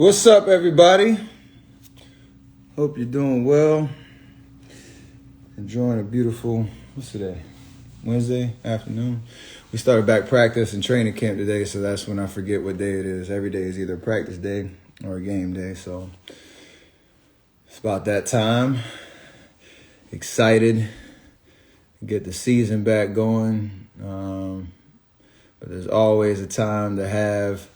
What's up, everybody? Hope you're doing well. Enjoying a beautiful, what's today? Wednesday afternoon. We started back practice and training camp today, so that's when I forget what day it is. Every day is either practice day or a game day, so it's about that time. Excited to get the season back going. But there's always a time to have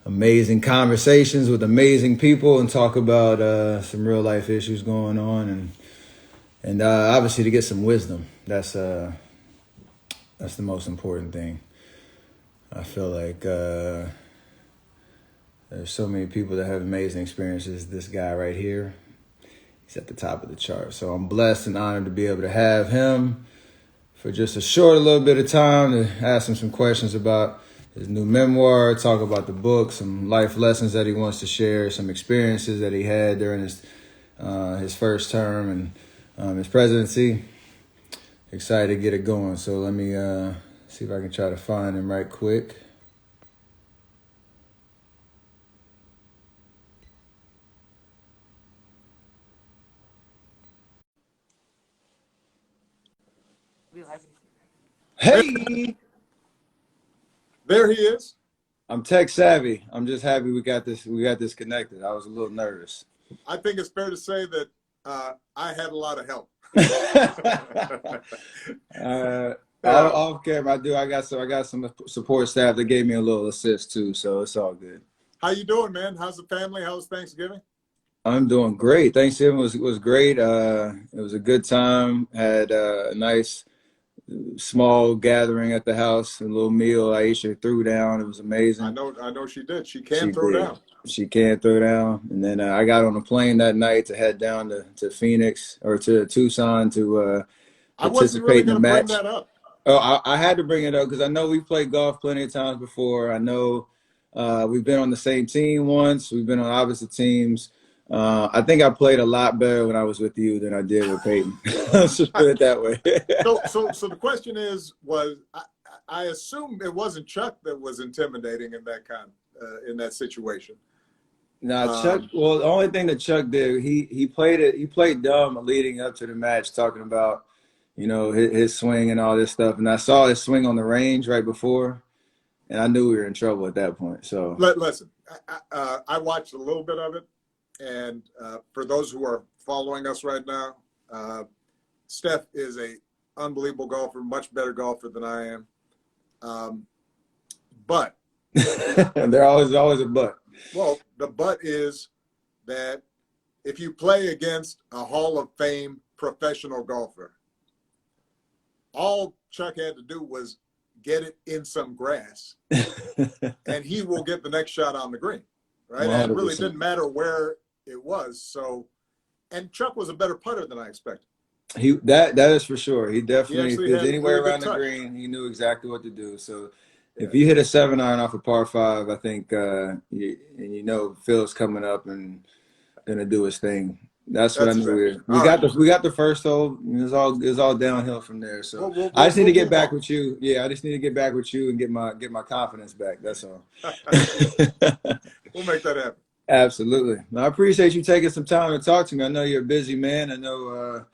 amazing conversations with amazing people and talk about some real life issues going on, and obviously to get some wisdom. That's the most important thing. I feel like there's so many people that have amazing experiences. This guy right here, he's at the top of the chart. So I'm blessed and honored to be able to have him for just a little bit of time to ask him some questions about his new memoir, talk about the book, some life lessons that he wants to share, some experiences that he had during his first term and his presidency. Excited to get it going. So let me see if I can try to find him right quick. Hey! There he is. I'm tech savvy. I'm just happy we got this connected. I was a little nervous. I think it's fair to say that I had a lot of help. Off camera, I got some support staff that gave me a little assist too, so it's all good. How you doing, man? How's the family? How's Thanksgiving? I'm doing great. Thanksgiving was great. It was a good time. Had a nice small gathering at the house, a little meal Aisha threw down. It was amazing. I know she did. She can throw down. She can throw down. And then I got on a plane that night to head down to Phoenix or to Tucson to participate in the match. Bring that up. Oh, I had to bring it up because I know we've played golf plenty of times before. I know we've been on the same team once. We've been on opposite teams. I think I played a lot better when I was with you than I did with Peyton. Let's just put it that way. So the question was I assume it wasn't Chuck that was intimidating in that situation. Nah, Chuck. Well, the only thing that Chuck did, he played dumb leading up to the match, talking about his swing and all this stuff. And I saw his swing on the range right before, and I knew we were in trouble at that point. So listen, I watched a little bit of it. And for those who are following us right now, Steph is an unbelievable golfer, much better golfer than I am. But there's always a but. Well, the but is that if you play against a Hall of Fame professional golfer, all Chuck had to do was get it in some grass, and he will get the next shot on the green. Right? 100%. And it really didn't matter where it was. So, and Chuck was a better putter than I expected. That is for sure. He definitely, if there's anywhere around the green, he knew exactly what to do. So if you hit a 7-iron off a par 5, I think Phil's coming up and gonna do his thing. That's what I knew. We got the first hole. It's all downhill from there. So I just need to get back with you. Yeah, I just need to get back with you and get my confidence back. That's all. We'll make that happen. Absolutely. I appreciate you taking some time to talk to me. I know you're a busy man. I know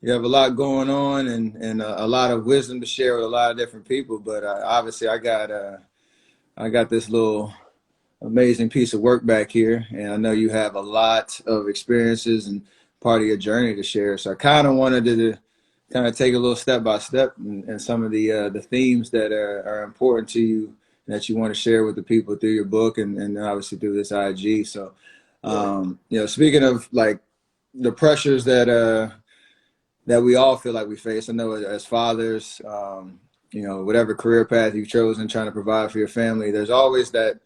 you have a lot going on and a lot of wisdom to share with a lot of different people. But obviously, I got this little amazing piece of work back here, and I know you have a lot of experiences and part of your journey to share. So I kind of wanted to kind of take a little step by step and some of the themes that are important to you that you want to share with the people through your book and obviously through this IG. So, speaking of like the pressures that we all feel like we face, I know as fathers, whatever career path you've chosen, trying to provide for your family, there's always that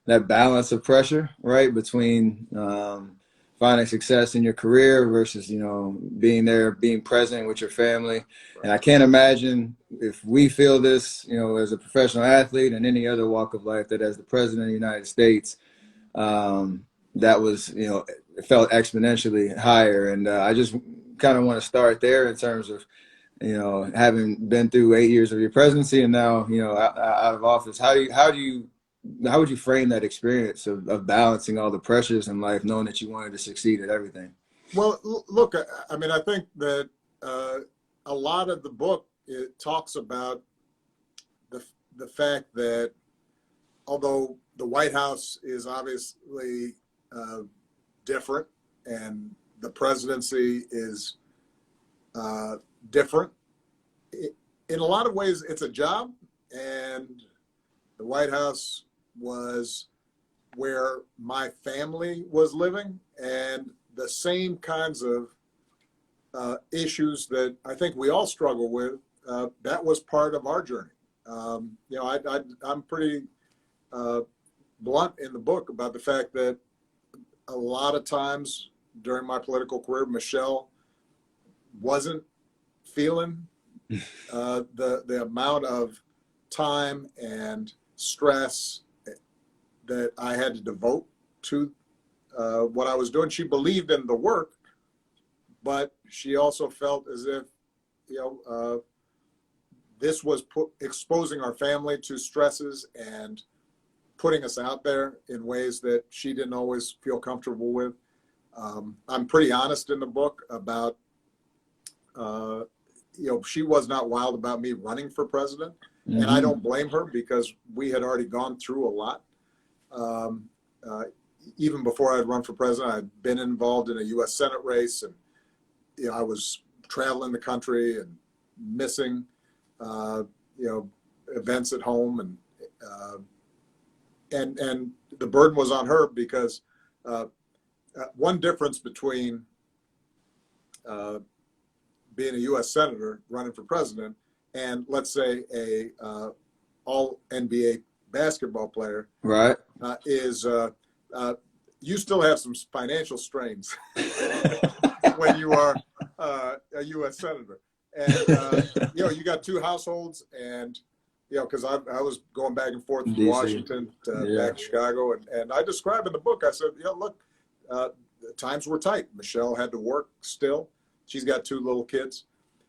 balance of pressure, right? Between finding success in your career versus, being there, being present with your family. Right. And I can't imagine if we feel this, as a professional athlete and any other walk of life, that as the president of the United States, that was, it felt exponentially higher. And I just kind of want to start there in terms of, having been through 8 years of your presidency and now, out of office, how do you how would you frame that experience of balancing all the pressures in life, knowing that you wanted to succeed at everything? Well, look, I mean, I think that a lot of the book, it talks about the fact that although the White House is obviously different and the presidency is different, in a lot of ways it's a job, and the White House was where my family was living, and the same kinds of issues that I think we all struggle with, that was part of our journey. You know, I'm pretty blunt in the book about the fact that a lot of times during my political career, Michelle wasn't feeling the amount of time and stress that I had to devote to what I was doing. She believed in the work, but she also felt as if, you know, this was exposing our family to stresses and putting us out there in ways that she didn't always feel comfortable with. I'm pretty honest in the book about, you know, she was not wild about me running for president. Mm-hmm. And I don't blame her, because we had already gone through a lot. Even before I'd run for president, I'd been involved in a U.S. Senate race, and you know, I was traveling the country and missing, you know, events at home, and the burden was on her, because one difference between being a U.S. senator running for president and, let's say, a all NBA basketball player, right, is you still have some financial strains when you are a U.S. senator. And, you know, you got two households, and, you know, because I was going back and forth from DC. Washington to back to Chicago. And I describe in the book, I said, you know, look, the times were tight. Michelle had to work still. She's got two little kids.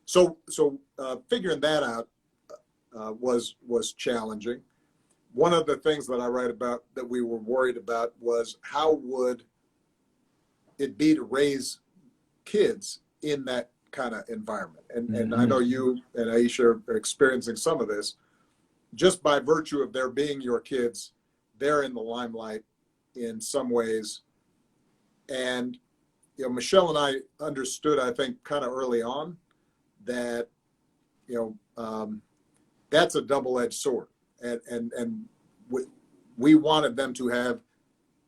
So figuring that out was challenging. One of the things that I write about that we were worried about was how would it be to raise kids in that kind of environment. And I know you and Aisha are experiencing some of this. Just by virtue of their being your kids, they're in the limelight in some ways. And, you know, Michelle and I understood, I think, kind of early on that, you know, that's a double-edged sword. And we wanted them to have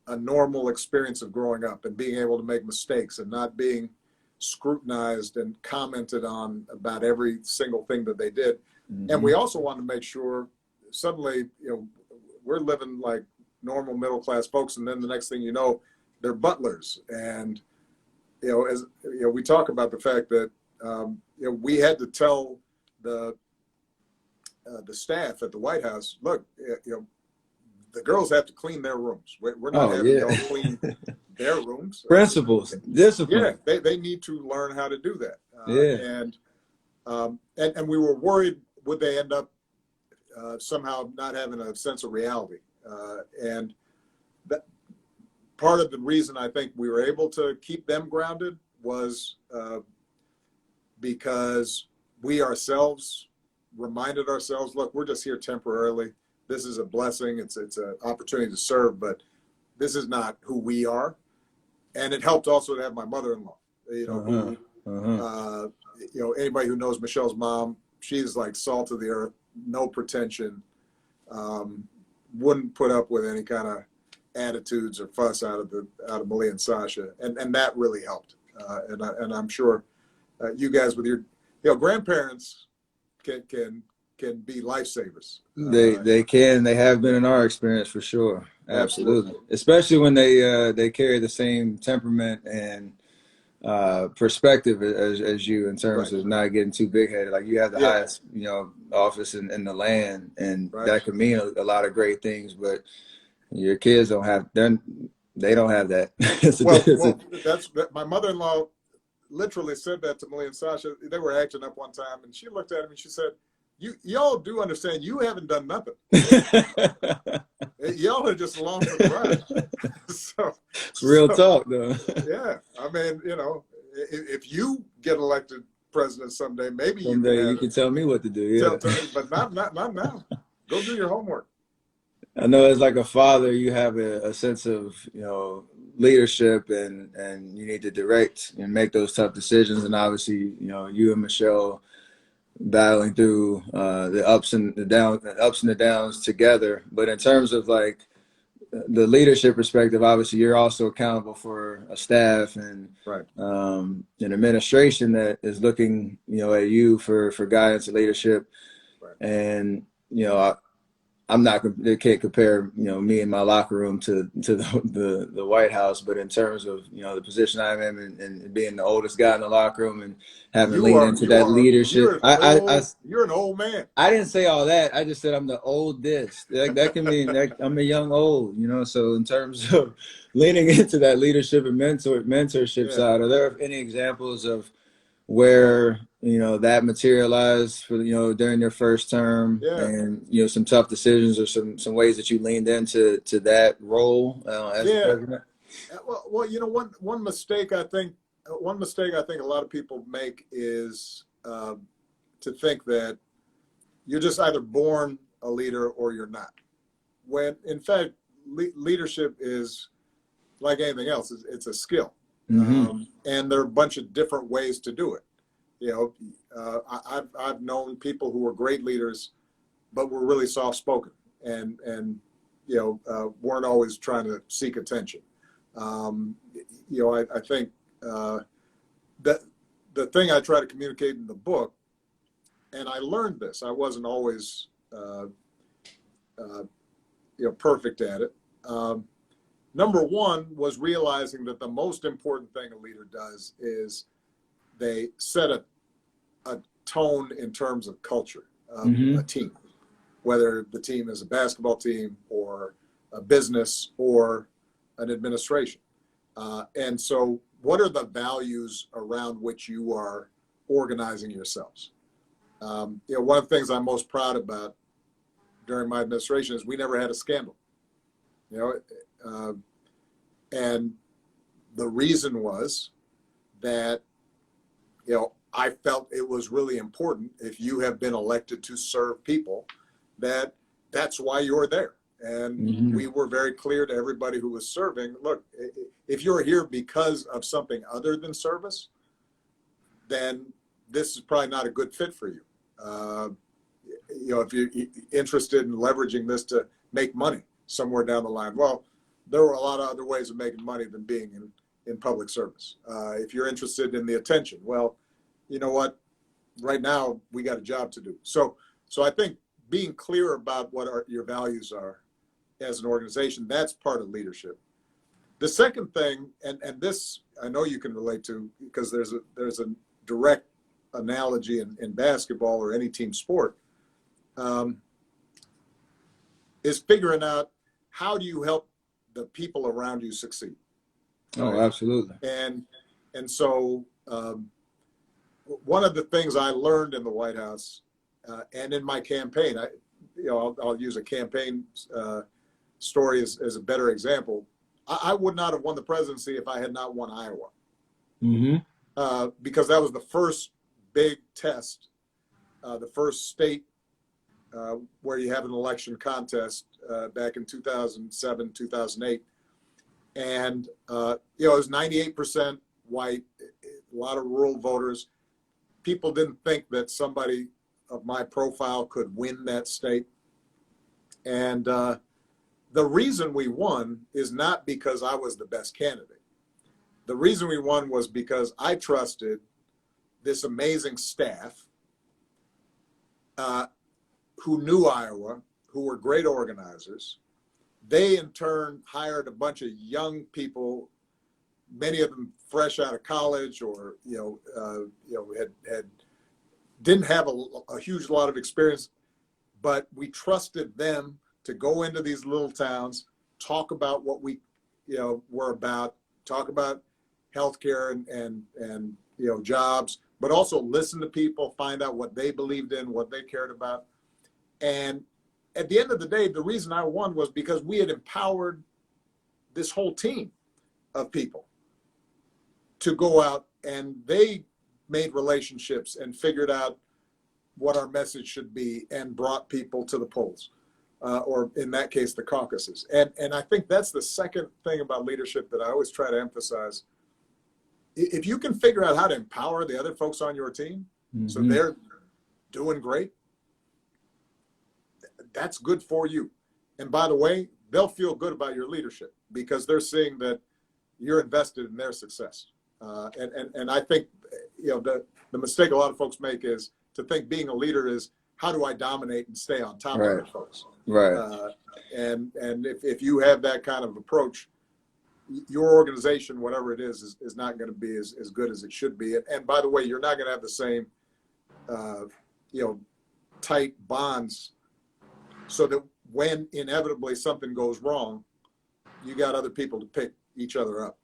a normal experience of growing up and being able to make mistakes and not being scrutinized and commented on about every single thing that they did. Mm-hmm. And we also wanted to make sure suddenly, you know, we're living like normal middle-class folks, and then the next thing you know, they're butlers. And, you know, as you know, we talk about the fact that, you know, we had to tell the staff at the White House, look, you know, the girls have to clean their rooms. We're not having y'all clean their rooms. Principles, discipline. Yeah, they need to learn how to do that. And we were worried, would they end up somehow not having a sense of reality? And that part of the reason I think we were able to keep them grounded was because we ourselves reminded ourselves, look, we're just here temporarily. This is a blessing. It's an opportunity to serve, but this is not who we are. And it helped also to have my mother-in-law, you know, you know, anybody who knows Michelle's mom, she's like salt of the earth, no pretension, wouldn't put up with any kind of attitudes or fuss out of Malia and Sasha. And that really helped. And I'm sure you guys with your, you know, grandparents can be lifesavers. They can. They have been in our experience for sure. Absolutely. Especially when they carry the same temperament and perspective as you, in terms of not getting too big headed. Like, you have the highest, you know, office in the land, and that can mean a lot of great things. But your kids don't have. They don't have that. That's my mother-in-law literally said that to Malia and Sasha. They were acting up one time, and she looked at him and she said, y'all do understand you haven't done nothing. Y'all are just along for the ride. so, It's real so talk, though. yeah, I mean, if you get elected president someday, maybe you can Someday you have can tell me what to do. Yeah. tell me, but not now. Go do your homework. I know as like a father, you have a sense of, leadership and you need to direct and make those tough decisions. And obviously, you and Michelle battling through the ups and the downs together. But in terms of like the leadership perspective, obviously you're also accountable for a staff and Right. an administration that is looking, at you for guidance and leadership. Right. And I'm not. They can't compare, me in my locker room to the White House. But in terms of the position I'm in and being the oldest guy in the locker room and having leaned into that leadership, you're an old man. I didn't say all that. I just said I'm the oldest. That can mean that I'm a young old. So in terms of leaning into that leadership and mentorship side, are there any examples of where that materialized for during your first term, and some tough decisions or some ways that you leaned into that role as the president? Well, one mistake I think a lot of people make is to think that you're just either born a leader or you're not, when in fact leadership is like anything else. It's a skill. Mm-hmm. And there are a bunch of different ways to do it. I've known people who were great leaders, but were really soft-spoken and weren't always trying to seek attention. I think that the thing I try to communicate in the book, and I learned this, I wasn't always perfect at it. Number one was realizing that the most important thing a leader does is they set a tone in terms of culture of a team, whether the team is a basketball team or a business or an administration. And so what are the values around which you are organizing yourselves? One of the things I'm most proud about during my administration is we never had a scandal. And the reason was that, I felt it was really important, if you have been elected to serve people, that's why you're there. And we were very clear to everybody who was serving, look, if you're here because of something other than service, then this is probably not a good fit for you. If you're interested in leveraging this to make money somewhere down the line, well, there were a lot of other ways of making money than being in public service. If you're interested in the attention, well, you know what? Right now, we got a job to do. So I think being clear about what your values are as an organization, that's part of leadership. The second thing, and this I know you can relate to, because there's a direct analogy in basketball or any team sport, is figuring out how do you help the people around you succeed. Oh, right? Absolutely. And so one of the things I learned in the White House and in my campaign, I'll use a campaign story as a better example. I would not have won the presidency if I had not won Iowa. Because that was the first big test, the first state where you have an election contest back in 2007, 2008. And, it was 98% white, a lot of rural voters. People didn't think that somebody of my profile could win that state. And the reason we won is not because I was the best candidate. The reason we won was because I trusted this amazing staff who knew Iowa, who were great organizers. They in turn hired a bunch of young people, many of them fresh out of college or didn't have a huge lot of experience, but we trusted them to go into these little towns, talk about what we were about, talk about healthcare and jobs, but also listen to people, find out what they believed in, what they cared about, and at the end of the day, the reason I won was because we had empowered this whole team of people to go out, and they made relationships and figured out what our message should be and brought people to the polls, or in that case, the caucuses. And I think that's the second thing about leadership that I always try to emphasize. If you can figure out how to empower the other folks on your team, so they're doing great, that's good for you. And by the way, they'll feel good about your leadership because they're seeing that you're invested in their success. And I think, the mistake a lot of folks make is to think being a leader is, how do I dominate and stay on top of other folks? Right. And if you have that kind of approach, your organization, whatever it is not going to be as good as it should be. And by the way, you're not going to have the same, tight bonds, so that when inevitably something goes wrong, you got other people to pick each other up.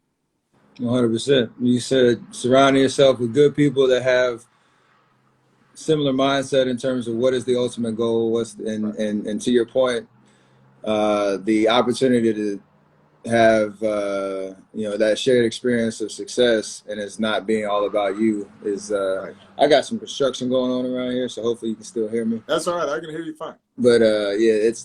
100%. You said surrounding yourself with good people that have similar mindset in terms of what is the ultimate goal, and to your point, the opportunity to have that shared experience of success, and it's not being all about you is Right. I got some construction going on around here, so hopefully you can still hear me. That's all right. I can hear you fine. But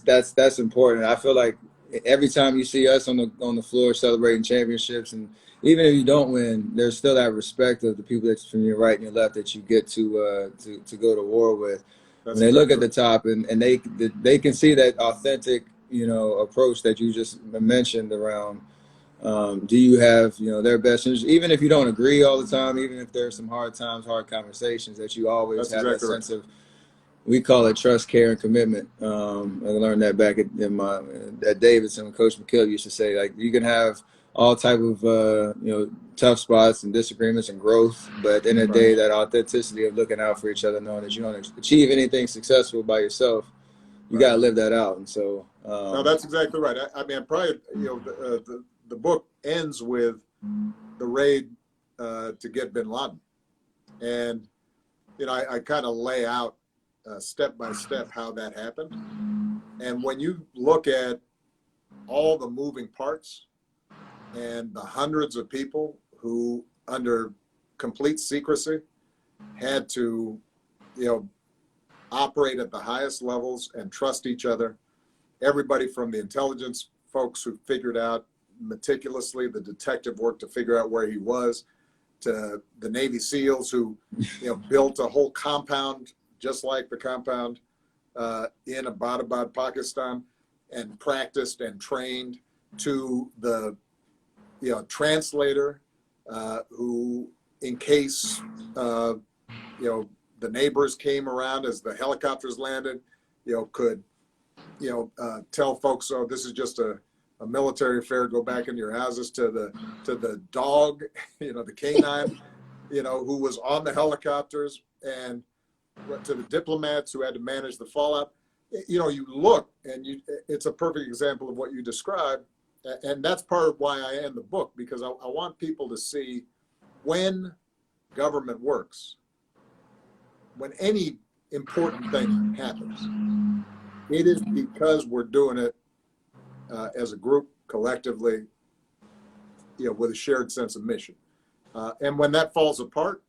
that's important. I feel like every time you see us on the floor celebrating championships, and even if you don't win, there's still that respect of the people that's from your right and your left that you get to go to war with. That's When they look at the top and they can see that authentic approach that you just mentioned around. Do you have their best interest, even if you don't agree all the time, even if there's some hard times, hard conversations, that you always have that sense of, we call it trust, care, and commitment. I learned that back at Davidson when Coach McKill used to say, like, you can have all type of tough spots and disagreements and growth, but at the end of the day, that authenticity of looking out for each other, knowing that you don't achieve anything successful by yourself, you got to live that out. And so no, that's exactly right. I mean, probably the book ends with the raid to get bin Laden, and I kind of lay out step by step how that happened. And when you look at all the moving parts and the hundreds of people who, under complete secrecy, had to operate at the highest levels and trust each other, everybody from the intelligence folks who figured out meticulously the detective work to figure out where he was, to the Navy SEALs who built a whole compound just like the compound in Abbottabad, Pakistan, and practiced and trained, to the translator who, in case the neighbors came around as the helicopters landed, could tell folks, oh, this is just a military affair, go back into your houses, to the dog, the canine, who was on the helicopters, and to the diplomats who had to manage the fallout. You look, and it's a perfect example of what you described. And that's part of why I end the book, because I want people to see, when government works, when any important thing happens, it is because we're doing it as a group, collectively, with a shared sense of mission. And when that falls apart,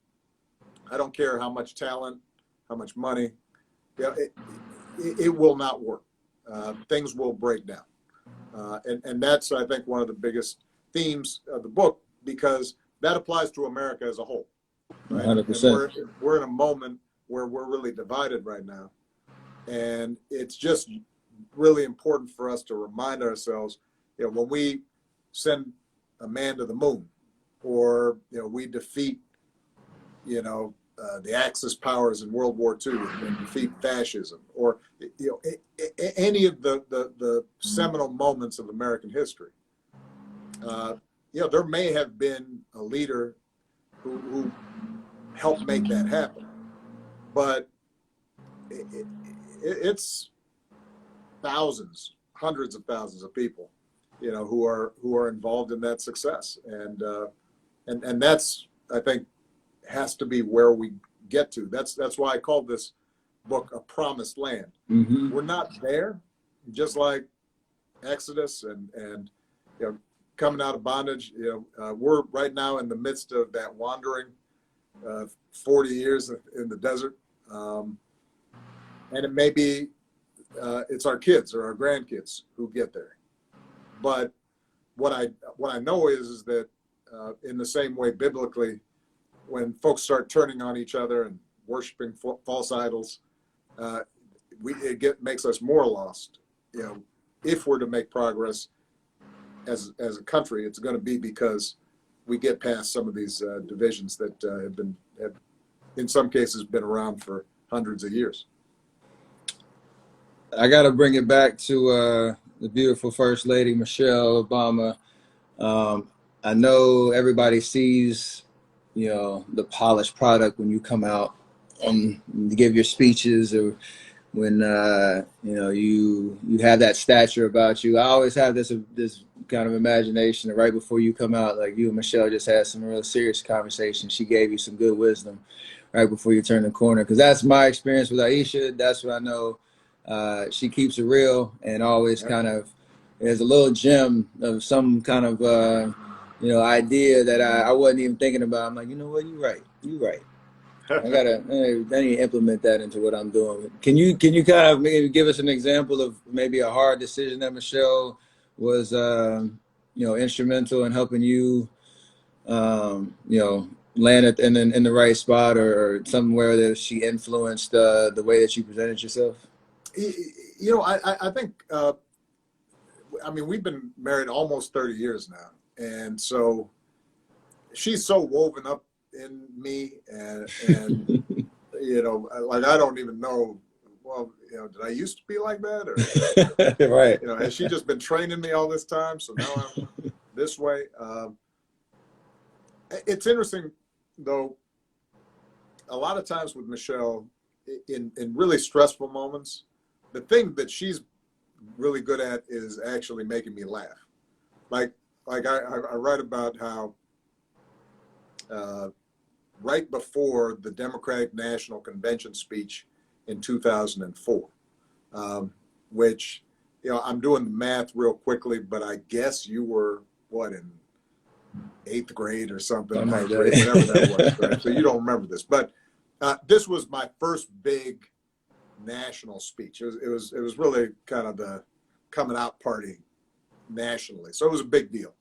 I don't care how much talent, how much money, it will not work. Things will break down. And that's, I think, one of the biggest themes of the book, because that applies to America as a whole. Right? 100%. And we're in a moment where we're really divided right now. And it's just really important for us to remind ourselves, when we send a man to the moon, or, we defeat, the Axis powers in World War II and defeat fascism, or any of the seminal moments of American history. There may have been a leader who helped make that happen, but it's thousands, hundreds of thousands of people, who are involved in that success, and that's, I think, has to be where we get to. That's why I called this book A Promised Land. Mm-hmm. We're not there, just like Exodus and coming out of bondage. We're right now in the midst of that wandering, 40 years in the desert, and it may be it's our kids or our grandkids who get there. But what I know is that in the same way biblically, when folks start turning on each other and worshiping false idols, makes us more lost. If we're to make progress as a country, it's going to be because we get past some of these divisions that have in some cases been around for hundreds of years. I got to bring it back to the beautiful First Lady, Michelle Obama. I know everybody sees, the polished product when you come out and give your speeches, or when you have that stature about you. I always have this kind of imagination that right before you come out, like you and Michelle just had some real serious conversation. She gave you some good wisdom right before you turn the corner, because that's my experience with Aisha. That's what I know. She keeps it real and always kind of there's a little gem of some kind of idea that I wasn't even thinking about. I'm like, you know what, you're right. I need to implement that into what I'm doing. Can you kind of maybe give us an example of maybe a hard decision that Michelle was instrumental in helping you land it in the right spot, or somewhere that she influenced the way that you presented yourself? I think we've been married almost 30 years now, and so she's so woven up in me, and like I don't even know. Well, did I used to be like that, or right? Has she just been training me all this time? So now I'm this way. It's interesting, though. A lot of times with Michelle, in really stressful moments, the thing that she's really good at is actually making me laugh. Like I write about how right before the Democratic National Convention speech in 2004, which, I'm doing the math real quickly, but I guess you were, in 8th grade or something, 9th grade, whatever that was, right? So you don't remember this. But this was my first big national speech. It was really kind of the coming out party nationally. So it was a big deal.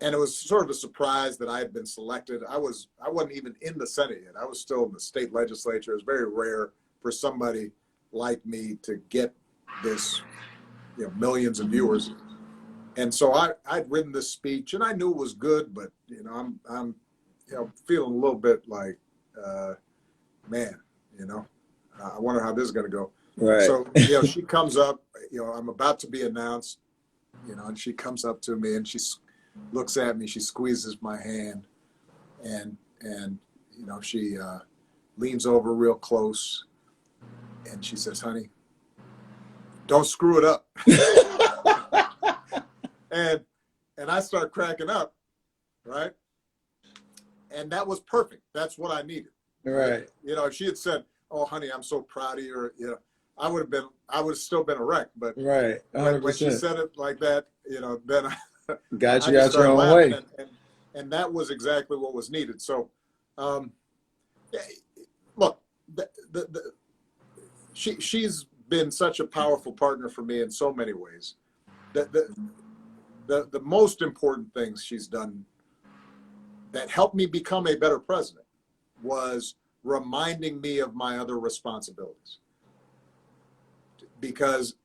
And it was sort of a surprise that I had been selected. I wasn't even in the Senate yet. I was still in the state legislature. It was very rare for somebody like me to get this, millions of viewers. And so I'd written this speech, and I knew it was good, but I'm feeling a little bit like, man, I wonder how this is going to go. Right. So she comes up. I'm about to be announced. And she comes up to me and she looks at me. She squeezes my hand, and she leans over real close, and she says, "Honey, don't screw it up." And I start cracking up, right? And that was perfect. That's what I needed. Right. If she had said, "Oh, honey, I'm so proud of you," I would have still been a wreck. But right, when she said it like that, then I got you out your own way. And that was exactly what was needed. So, look, she's been such a powerful partner for me in so many ways. The most important things she's done that helped me become a better president was reminding me of my other responsibilities. Because,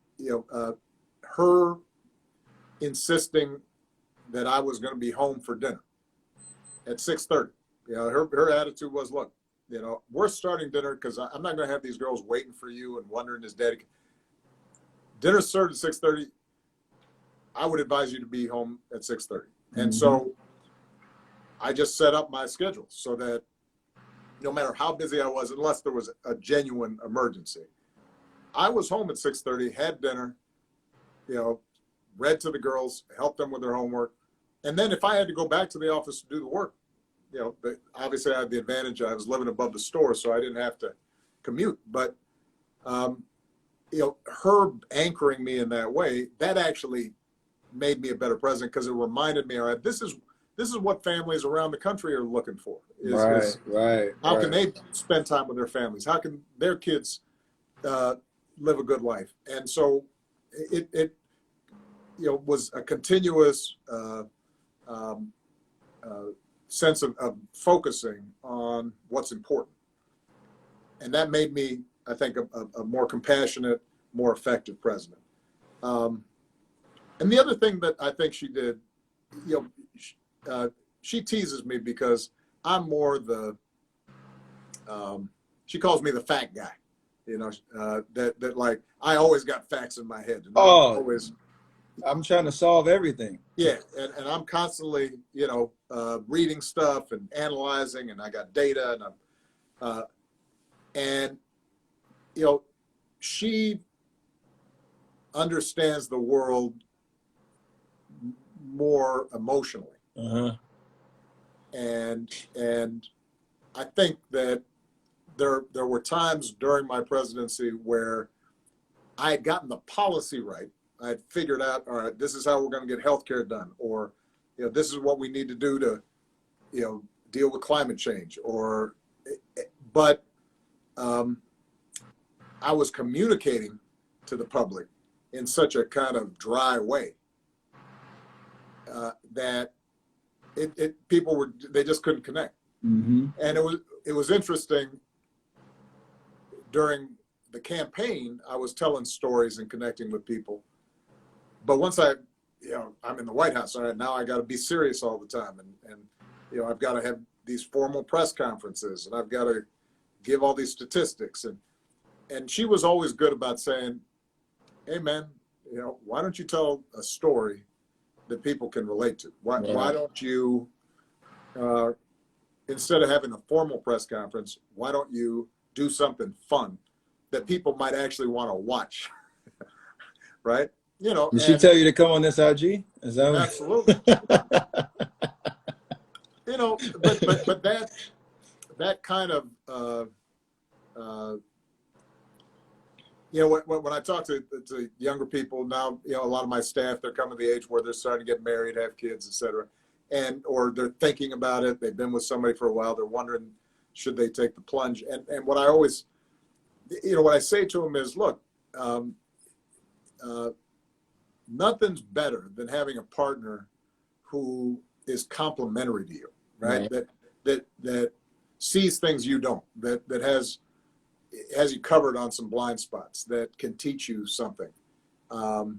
her insisting that I was going to be home for dinner at 6:30. Her attitude was, look, we're starting dinner because I'm not going to have these girls waiting for you and wondering is daddy. Dinner's served at 6:30. I would advise you to be home at 6:30. And so I just set up my schedule so that no matter how busy I was, unless there was a genuine emergency, I was home at 6:30, had dinner, read to the girls, helped them with their homework. And then if I had to go back to the office to do the work, obviously I had the advantage. I was living above the store, so I didn't have to commute. But her anchoring me in that way, that actually made me a better president, because it reminded me, all right, this is what families around the country are looking for. Right, right, How can right. they spend time with their families? How can their kids live a good life? And so it was a continuous um, sense of focusing on what's important, and that made me, I think, a more compassionate, more effective president. And the other thing that I think she did, she teases me because I'm more the, she calls me the fact guy, that like I always got facts in my head, and I'm Oh, always, I'm trying to solve everything. yeah, and I'm constantly, reading stuff and analyzing, and I got data, and and she understands the world more emotionally. Uh-huh. And I think that there were times during my presidency where I had gotten the policy right. I had figured out, all right, this is how we're going to get healthcare done, or this is what we need to do to deal with climate change, but I was communicating to the public in such a kind of dry way that people they just couldn't connect. Mm-hmm. And it was interesting. During the campaign, I was telling stories and connecting with people, but once I'm in the White House, all right, now I got to be serious all the time, and I've got to have these formal press conferences, and I've got to give all these statistics, and she was always good about saying, hey man, why don't you tell a story that people can relate to? Why don't you, instead of having a formal press conference, why don't you do something fun that people might actually want to watch? Right? Did she tell you to come on this IG? Is that absolutely. But that kind of when I talk to younger people now, a lot of my staff, they're coming to the age where they're starting to get married, have kids, et cetera, or they're thinking about it. They've been with somebody for a while. They're wondering, should they take the plunge? And what I always, what I say to them is, look, nothing's better than having a partner who is complementary to you, right? That sees things you don't, that has you covered on some blind spots, that can teach you something. Now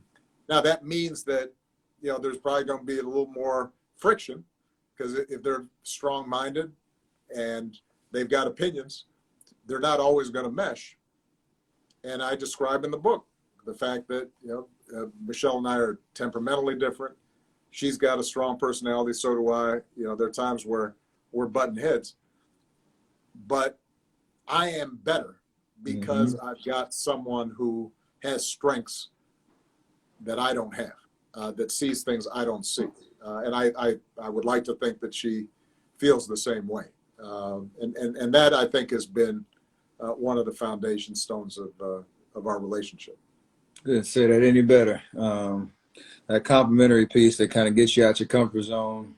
that means that there's probably going to be a little more friction, because if they're strong-minded and they've got opinions, they're not always going to mesh. And I describe in the book the fact that Michelle and I are temperamentally different. She's got a strong personality, so do I. There are times where we're butting heads, but I am better because I've got someone who has strengths that I don't have, that sees things I don't see. And I would like to think that she feels the same way. And that, I think, has been one of the foundation stones of our relationship. Couldn't say that any better. That complimentary piece that kind of gets you out your comfort zone.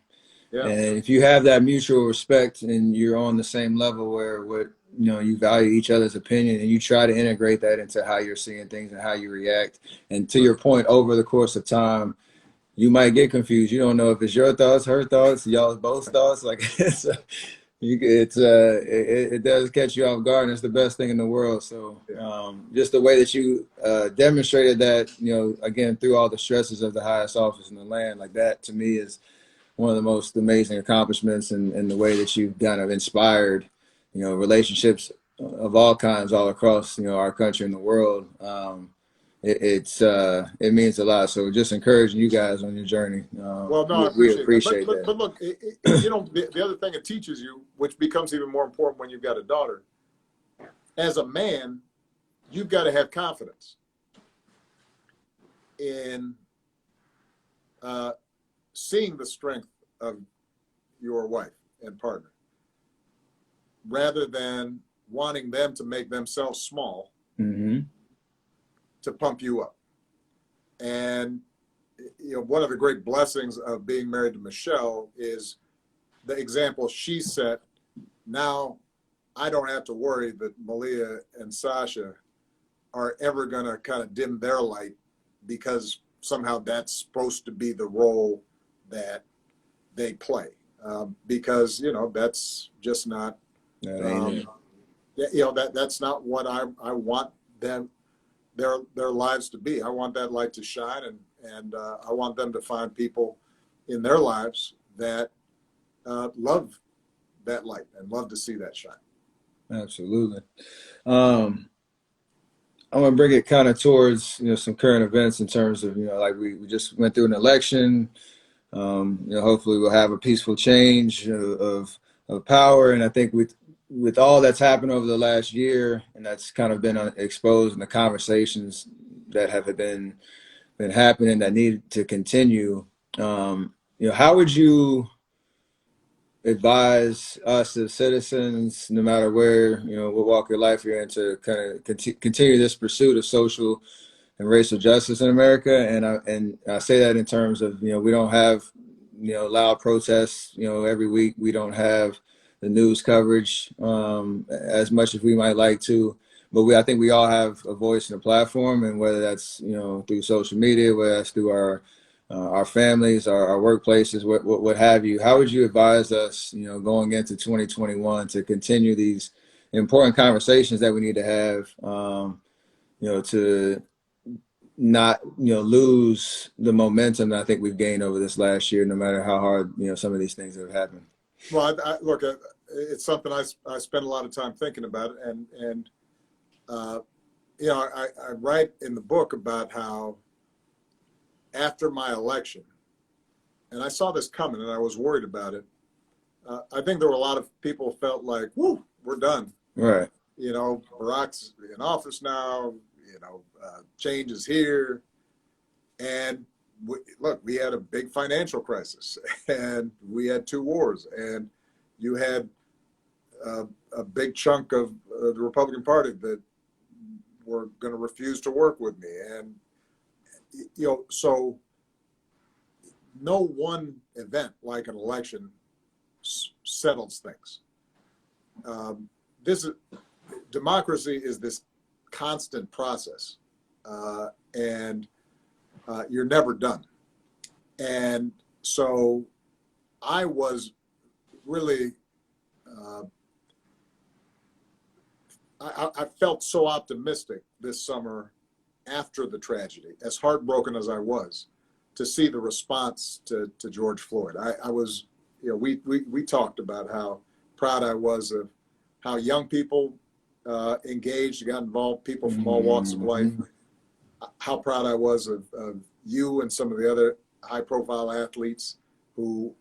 Yeah. And if you have that mutual respect and you're on the same level where you value each other's opinion, and you try to integrate that into how you're seeing things and how you react. And to your point, over the course of time, you might get confused. You don't know if it's your thoughts, her thoughts, y'all's both thoughts. Like it does catch you off guard, and it's the best thing in the world. So just the way that you demonstrated that, again, through all the stresses of the highest office in the land, like that to me is one of the most amazing accomplishments, and the way that you've kind of inspired, relationships of all kinds all across, our country and the world. It means a lot. So just encouraging you guys on your journey. Well, no, I We appreciate appreciate that. that. But look, the other thing it teaches you, which becomes even more important when you've got a daughter, as a man, you've got to have confidence in seeing the strength of your wife and partner, rather than wanting them to make themselves small, Mm-hmm. to pump you up. And one of the great blessings of being married to Michelle is the example she set. Now I don't have to worry that Malia and Sasha are ever going to kind of dim their light, because somehow that's supposed to be the role that they play. Because, that's just not, that's not what I want them, their lives to be. I want that light to shine, and I want them to find people in their lives that love that light and love to see that shine. Absolutely. I'm gonna bring it kind of towards some current events in terms of like we just went through an election. Hopefully we'll have a peaceful change of power, and I think with all that's happened over the last year, and that's kind of been exposed in the conversations that have been happening that need to continue. How would you advise us as citizens, no matter where, what walk of life you're in, to kind of continue this pursuit of social and racial justice in America? And I say that in terms of, we don't have, loud protests, every week. We don't have the news coverage as much as we might like to. But I think we all have a voice and a platform, and whether that's, through social media, whether that's through our families, our workplaces, what have you. How would you advise us, going into 2021, to continue these important conversations that we need to have, to not, lose the momentum that I think we've gained over this last year, no matter how hard, some of these things have happened? Well, look, it's something I spend a lot of time thinking about, and I write in the book about how after my election, and I saw this coming and I was worried about it, I think there were a lot of people felt like, whoo, we're done. Right. Barack's in office now, change is here. And we had a big financial crisis, and we had 2 wars, and you had a big chunk of the Republican Party that were going to refuse to work with me. And so no one event like an election settles things. Democracy is this constant process, and you're never done. And so I was really, I felt so optimistic this summer after the tragedy, as heartbroken as I was, to see the response to George Floyd. I was, we talked about how proud I was of how young people engaged, got involved, people from all walks of life. How proud I was of you and some of the other high-profile athletes who,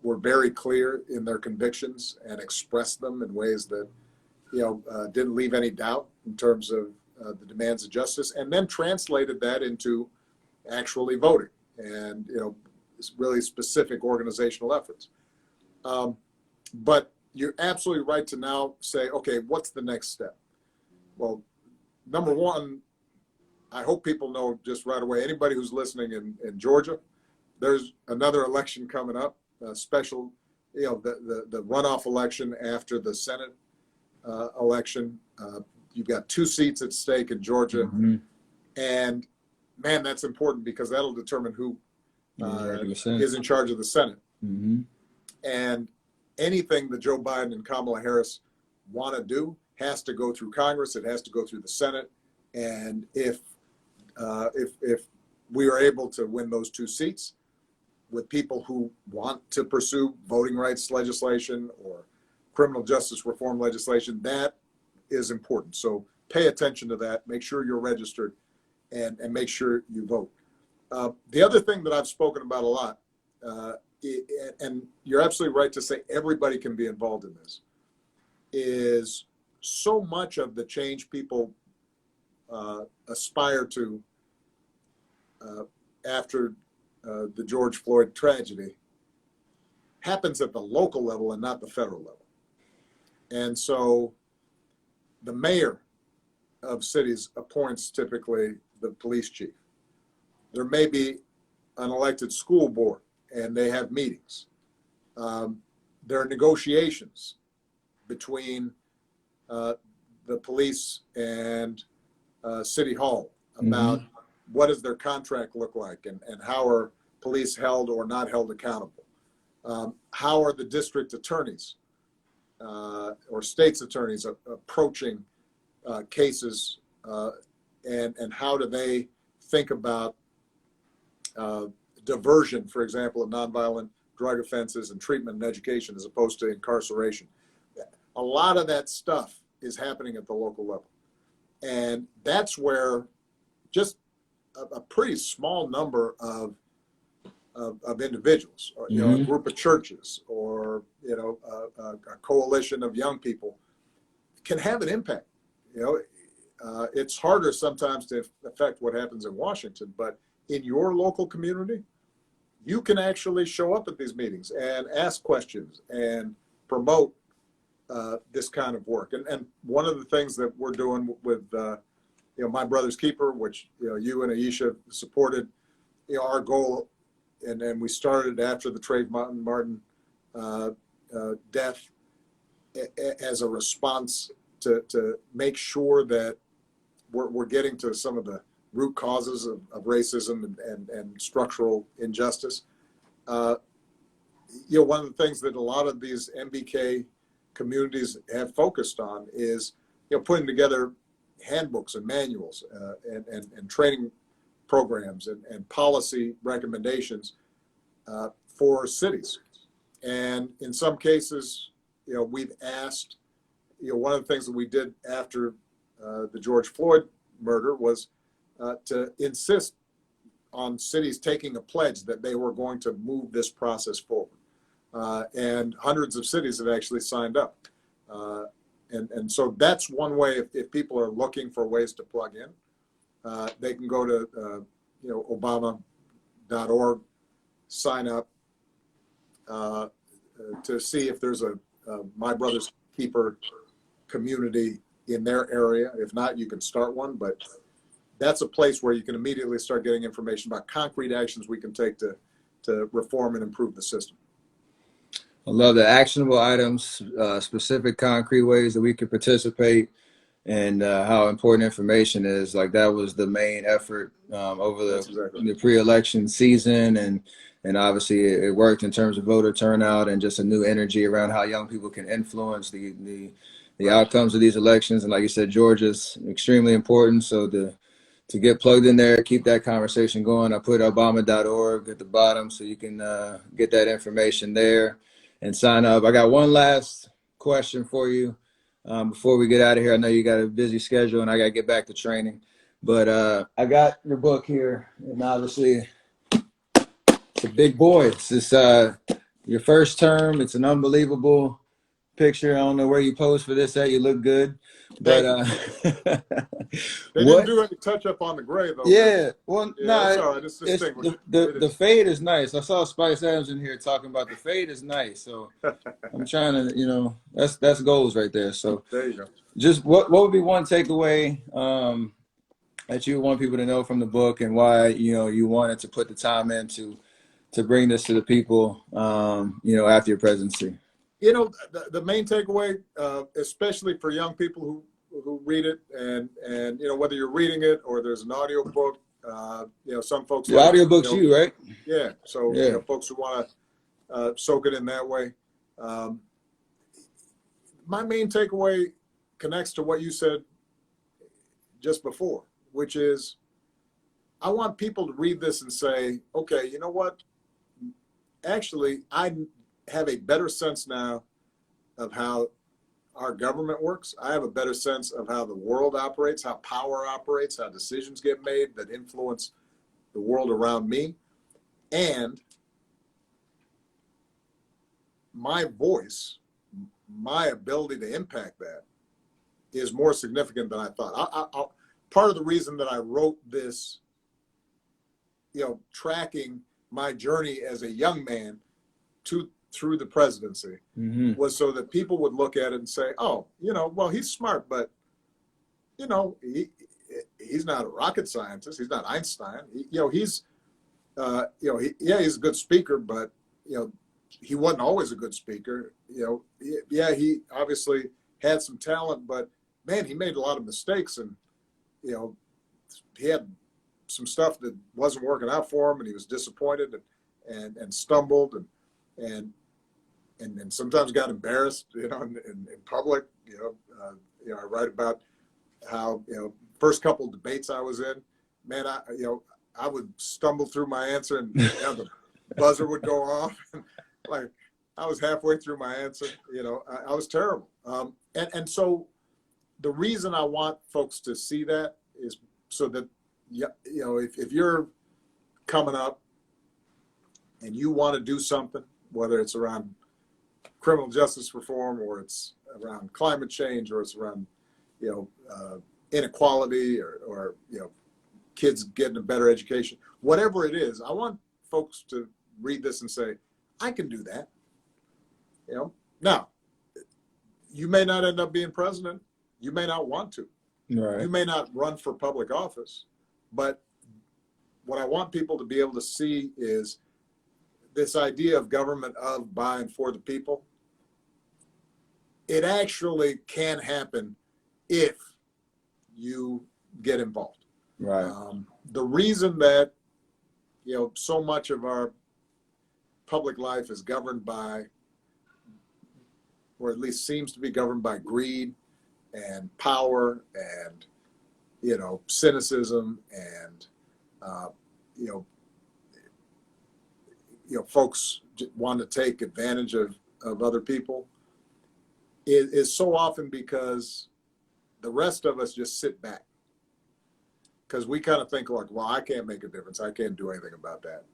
were very clear in their convictions and expressed them in ways that, didn't leave any doubt in terms of the demands of justice, and then translated that into actually voting and, really specific organizational efforts. But you're absolutely right to now say, okay, what's the next step? Well, number one, I hope people know just right away, anybody who's listening in Georgia, there's another election coming up, special, the runoff election after the Senate election. You've got 2 seats at stake in Georgia. Mm-hmm. And man, that's important because that'll determine who is in charge of the Senate. Mm-hmm. And anything that Joe Biden and Kamala Harris want to do has to go through Congress. It has to go through the Senate. And if we are able to win those 2 seats with people who want to pursue voting rights legislation or criminal justice reform legislation, that is important. So pay attention to that. Make sure you're registered and make sure you vote. The other thing that I've spoken about a lot, and you're absolutely right to say everybody can be involved in this, is so much of the change people aspire to after the George Floyd tragedy happens at the local level and not the federal level. And so the mayor of cities appoints typically the police chief. There may be an elected school board, and they have meetings. There are negotiations between the police and City Hall about what does their contract look like, and how are police held or not held accountable. How are the district attorneys or state's attorneys approaching cases, and how do they think about diversion, for example, of nonviolent drug offenses and treatment and education as opposed to incarceration. A lot of that stuff is happening at the local level. And that's where just a pretty small number of individuals, or, you know, a group of churches, or, you know, a coalition of young people can have an impact. You know, it's harder sometimes to affect what happens in Washington, but in your local community, you can actually show up at these meetings and ask questions and promote this kind of work. And one of the things that we're doing with, you know, My Brother's Keeper, which, you know, you and Aisha supported, you know, our goal, and we started after the Trayvon Martin death as a response to make sure that we're getting to some of the root causes of racism and structural injustice. You know, one of the things that a lot of these MBK communities have focused on is, you know, putting together handbooks and manuals and training programs and policy recommendations for cities. And in some cases, you know, we've asked, you know, one of the things that we did after the George Floyd murder was to insist on cities taking a pledge that they were going to move this process forward. And hundreds of cities have actually signed up. And so that's one way, if people are looking for ways to plug in, they can go to, you know, Obama.org, sign up to see if there's a My Brother's Keeper community in their area. If not, you can start one, but that's a place where you can immediately start getting information about concrete actions we can take to reform and improve the system. I love the actionable items, specific concrete ways that we could participate, and how important information is. Like, that was the main effort over the pre-election season, and obviously it worked in terms of voter turnout and just a new energy around how young people can influence the outcomes of these elections. And like you said, Georgia's extremely important. So to get plugged in there, keep that conversation going. I put Obama.org at the bottom so you can get that information there and sign up. I got one last question for you before we get out of here. I know you got a busy schedule and I got to get back to training, but I got your book here, and obviously it's a big boy. It's this, your first term. It's an unbelievable picture. I don't know where you posed for this at. You look good. But they didn't do any touch up on the gray though. Yeah, well, yeah, no, it's all right. It's distinguished. The fade is nice. I saw Spice Adams in here talking about the fade is nice. So I'm trying to, you know, that's goals right there. So there you go. Just what would be one takeaway that you want people to know from the book, and why, you know, you wanted to put the time in to bring this to the people, you know, after your presidency? You know, the main takeaway, especially for young people who read it, and you know, whether you're reading it or there's an audio book, you know, some folks the audio book's, you know, right? Yeah. So yeah. You know, folks who want to soak it in that way. My main takeaway connects to what you said just before, which is I want people to read this and say, okay, you know what? Actually, I have a better sense now of how our government works. I have a better sense of how the world operates, how power operates, how decisions get made that influence the world around me. And my voice, my ability to impact that is more significant than I thought. Part of the reason that I wrote this, you know, tracking my journey as a young man through the presidency, was so that people would look at it and say, oh, you know, well, he's smart, but you know, he's not a rocket scientist. He's not Einstein. He's he's a good speaker, but he wasn't always a good speaker. He obviously had some talent, but man, he made a lot of mistakes, and he had some stuff that wasn't working out for him, and he was disappointed and stumbled and sometimes got embarrassed, in public. I write about how first couple of debates I was in, man, I would stumble through my answer, and the buzzer would go off. Like I was halfway through my answer. I was terrible. And so the reason I want folks to see that is so that if you're coming up and you want to do something, whether it's around criminal justice reform, or it's around climate change, or it's around inequality, or kids getting a better education, whatever it is, I want folks to read this and say, I can do that. Now, you may not end up being president. You may not want to. Right. You may not run for public office. But what I want people to be able to see is this idea of government of, by, and for the people. It actually can happen if you get involved. Right. The reason that so much of our public life is governed by, or at least seems to be governed by, greed and power and cynicism and folks want to take advantage of other people, is so often because the rest of us just sit back, because we kind of think like, well, I can't make a difference. I can't do anything about that.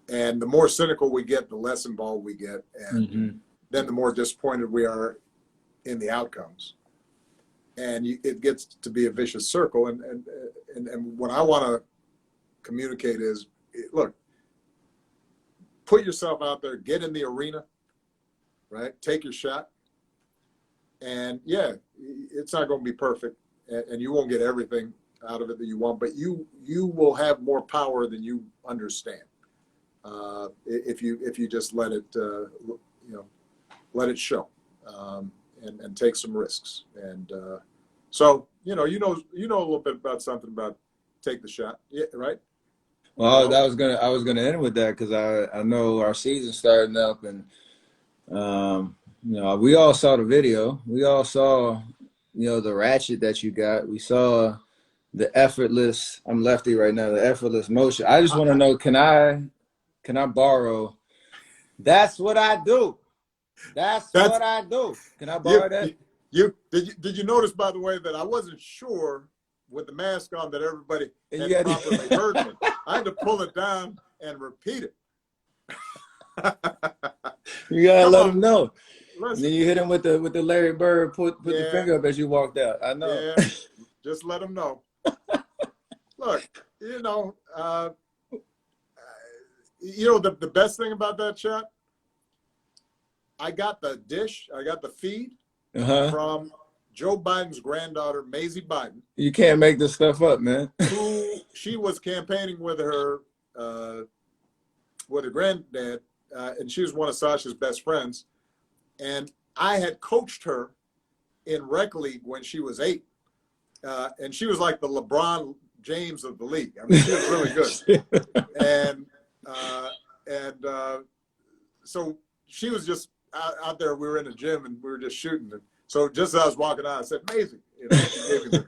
And the more cynical we get, the less involved we get. And then the more disappointed we are in the outcomes. And it gets to be a vicious circle. And what I want to communicate is, look, put yourself out there, get in the arena, right? Take your shot. And yeah, it's not going to be perfect, and you won't get everything out of it that you want, but you will have more power than you understand if you just let it show, and take some risks. And so you know a little bit about something about take the shot, yeah, right? Well, I was gonna end with that, because I know our season's starting up, and we all saw the video. We all saw, the ratchet that you got. We saw the effortless. I'm lefty right now. The effortless motion. I just want to know, can I borrow? That's what I do. That's what I do. Can I borrow that? Did you notice, by the way, that I wasn't sure with the mask on that everybody had properly heard me? I had to pull it down and repeat it. You gotta let them know. Listen. Then you hit him with the Larry Bird, put the finger up as you walked out. I know. Yeah, just let them know. Look, the best thing about that shot, I got the dish, I got the feed from Joe Biden's granddaughter, Maisie Biden. You can't make this stuff up, man. Who she was campaigning with her granddad, and she was one of Sasha's best friends. And I had coached her in rec league when she was 8, and she was like the LeBron James of the league. I mean, she was really good. And so she was just out there. We were in the gym and we were just shooting. And so just as I was walking out, I said, "Amazing!" She gave me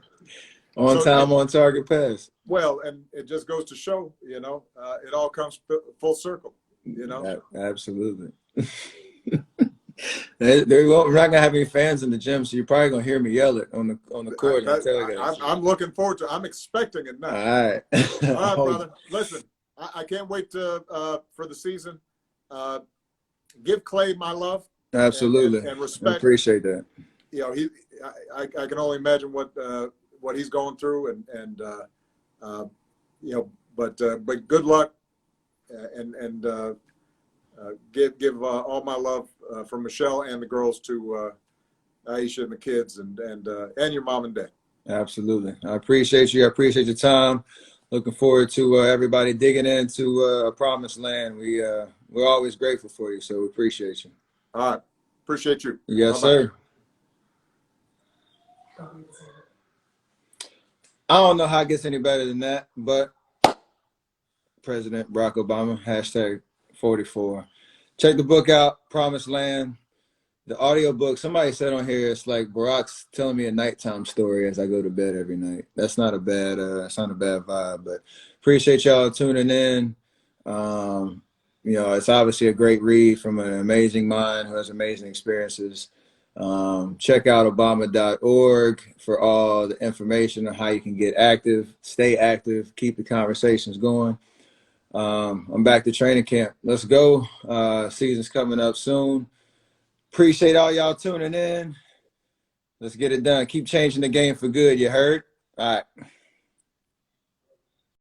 on time, on target pass. Well, and it just goes to show, it all comes full circle. Absolutely. We're not gonna have any fans in the gym, so you're probably gonna hear me yell it on the court. I'm looking forward to. I'm expecting it now. All right, brother. Listen, I can't wait for the season. Give Clay my love. Absolutely, and respect. I appreciate that. I can only imagine what he's going through, but good luck, and give all my love from Michelle and the girls to Aisha and the kids, and your mom and dad. Absolutely. I appreciate you. I appreciate your time. Looking forward to everybody digging into a promised land. We're always grateful for you, so we appreciate you. All right. Appreciate you. Yes, Bye-bye. sir. I don't know how it gets any better than that, but President Barack Obama, hashtag 44. Check the book out, Promised Land. The audio book, somebody said on here, it's like Barack's telling me a nighttime story as I go to bed every night. That's not a bad, vibe, but appreciate y'all tuning in. It's obviously a great read from an amazing mind who has amazing experiences. Check out Obama.org for all the information on how you can get active, stay active, keep the conversations going. I'm back to training camp. Let's go. Season's coming up soon. Appreciate all y'all tuning in. Let's get it done. Keep changing the game for good. You heard? All right.